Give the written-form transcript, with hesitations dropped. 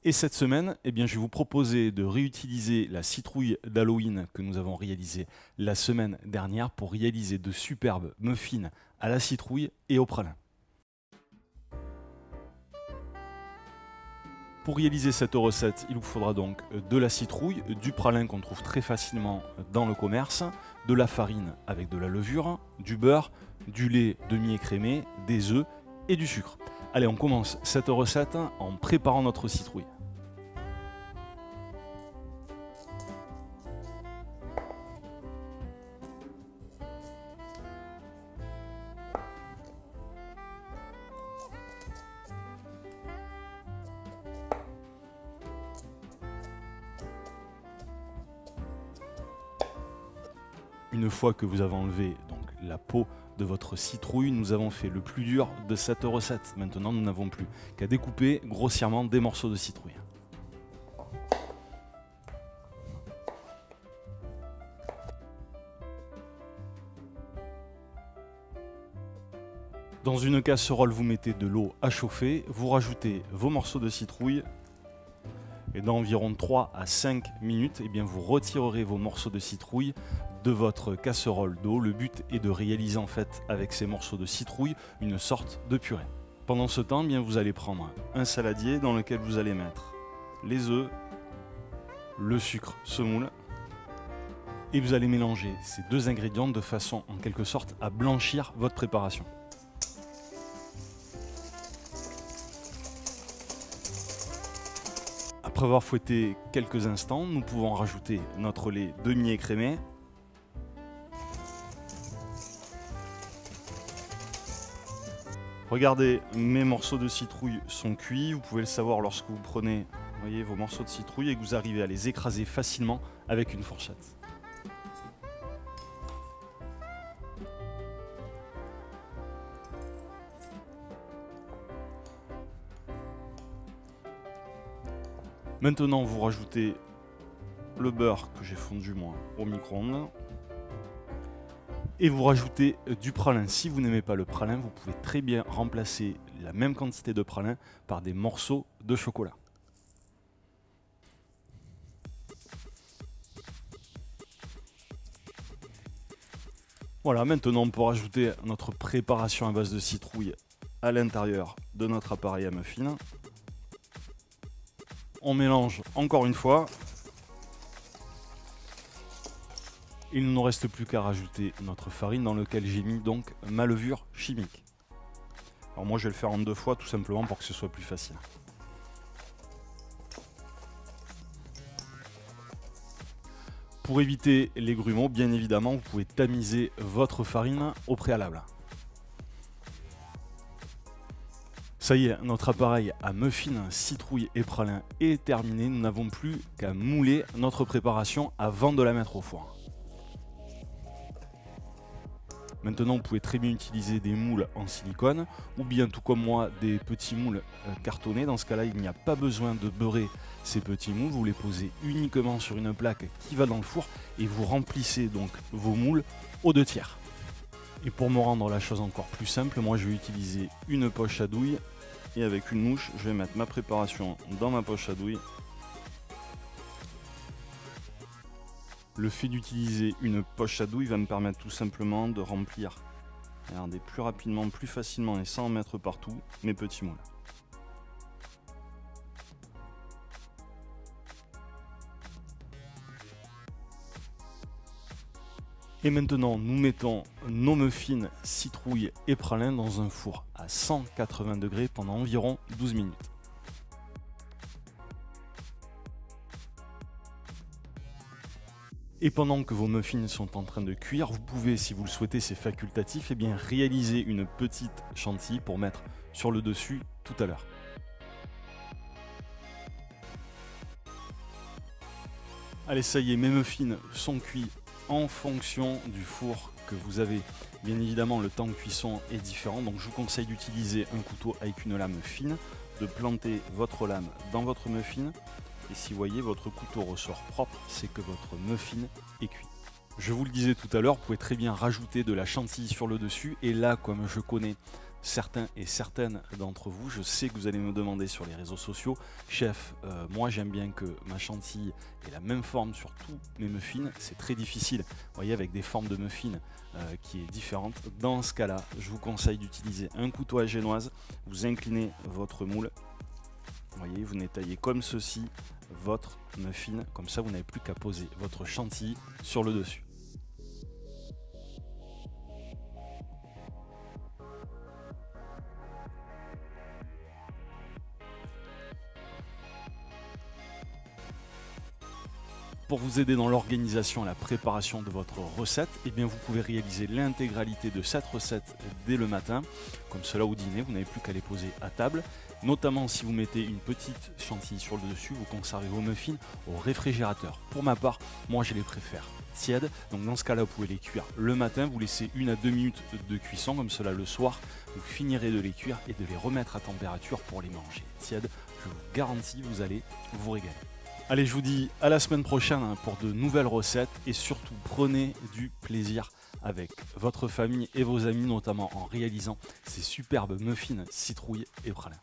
Et cette semaine, je vais vous proposer de réutiliser la citrouille d'Halloween que nous avons réalisée la semaine dernière pour réaliser de superbes muffins à la citrouille et au pralin. Pour réaliser cette recette, il vous faudra donc de la citrouille, du pralin qu'on trouve très facilement dans le commerce, de la farine avec de la levure, du beurre, du lait demi-écrémé, des œufs et du sucre. Allez, on commence cette recette en préparant notre citrouille. Une fois que vous avez enlevé donc, la peau de votre citrouille, nous avons fait le plus dur de cette recette. Maintenant, nous n'avons plus qu'à découper grossièrement des morceaux de citrouille. Dans une casserole, vous mettez de l'eau à chauffer, vous rajoutez vos morceaux de citrouille et dans environ 3 à 5 minutes, vous retirerez vos morceaux de citrouille de votre casserole d'eau. Le but est de réaliser en fait avec ces morceaux de citrouille une sorte de purée. Pendant ce temps, vous allez prendre un saladier dans lequel vous allez mettre les œufs, le sucre semoule et vous allez mélanger ces deux ingrédients de façon en quelque sorte à blanchir votre préparation. Après avoir fouetté quelques instants, nous pouvons rajouter notre lait demi-écrémé. Regardez, mes morceaux de citrouille sont cuits. Vous pouvez le savoir lorsque vous prenez vos morceaux de citrouille et que vous arrivez à les écraser facilement avec une fourchette. Maintenant, vous rajoutez le beurre que j'ai fondu moi au micro-ondes et vous rajoutez du pralin. Si vous n'aimez pas le pralin, vous pouvez très bien remplacer la même quantité de pralin par des morceaux de chocolat. Voilà, maintenant on peut rajouter notre préparation à base de citrouille à l'intérieur de notre appareil à muffins. On mélange encore une fois. Il ne nous reste plus qu'à rajouter notre farine dans laquelle j'ai mis donc ma levure chimique. Alors moi je vais le faire en 2 fois tout simplement pour que ce soit plus facile. Pour éviter les grumeaux, bien évidemment, vous pouvez tamiser votre farine au préalable. Ça y est, notre appareil à muffins, citrouille et pralin est terminé. Nous n'avons plus qu'à mouler notre préparation avant de la mettre au four. Maintenant, vous pouvez très bien utiliser des moules en silicone ou bien, tout comme moi, des petits moules cartonnés. Dans ce cas-là, il n'y a pas besoin de beurrer ces petits moules. Vous les posez uniquement sur une plaque qui va dans le four et vous remplissez donc vos moules aux 2/3. Et pour me rendre la chose encore plus simple, moi je vais utiliser une poche à douille et avec une mouche, je vais mettre ma préparation dans ma poche à douille. Le fait d'utiliser une poche à douille va me permettre tout simplement de remplir, regardez, plus rapidement, plus facilement et sans en mettre partout, mes petits moules. Et maintenant, nous mettons nos muffins, citrouille et pralin dans un four à 180 degrés pendant environ 12 minutes. Et pendant que vos muffins sont en train de cuire, vous pouvez, si vous le souhaitez, c'est facultatif, réaliser une petite chantilly pour mettre sur le dessus tout à l'heure. Allez, ça y est, mes muffins sont cuits en fonction du four que vous avez. Bien évidemment, le temps de cuisson est différent, donc je vous conseille d'utiliser un couteau avec une lame fine, de planter votre lame dans votre muffin. Et si vous voyez, votre couteau ressort propre, c'est que votre muffin est cuit. Je vous le disais tout à l'heure, vous pouvez très bien rajouter de la chantilly sur le dessus. Et là, comme je connais certains et certaines d'entre vous. Je sais que vous allez me demander sur les réseaux sociaux, chef, moi j'aime bien que ma chantilly ait la même forme sur tous mes muffins. C'est très difficile, vous voyez, avec des formes de muffins qui est différente. Dans ce cas-là, je vous conseille d'utiliser un couteau à génoise. Vous inclinez votre moule. Vous voyez, vous nettoyez comme ceci votre muffin. Comme ça, vous n'avez plus qu'à poser votre chantilly sur le dessus. Pour vous aider dans l'organisation et la préparation de votre recette, eh bien vous pouvez réaliser l'intégralité de cette recette dès le matin. Comme cela au dîner, vous n'avez plus qu'à les poser à table. Notamment si vous mettez une petite chantilly sur le dessus, vous conservez vos muffins au réfrigérateur. Pour ma part, moi je les préfère tièdes. Donc dans ce cas-là, vous pouvez les cuire le matin, vous laissez 1 à 2 minutes de cuisson. Comme cela le soir, vous finirez de les cuire et de les remettre à température pour les manger tièdes. Je vous garantis, vous allez vous régaler. Allez, je vous dis à la semaine prochaine pour de nouvelles recettes et surtout prenez du plaisir avec votre famille et vos amis, notamment en réalisant ces superbes muffins citrouille et pralin.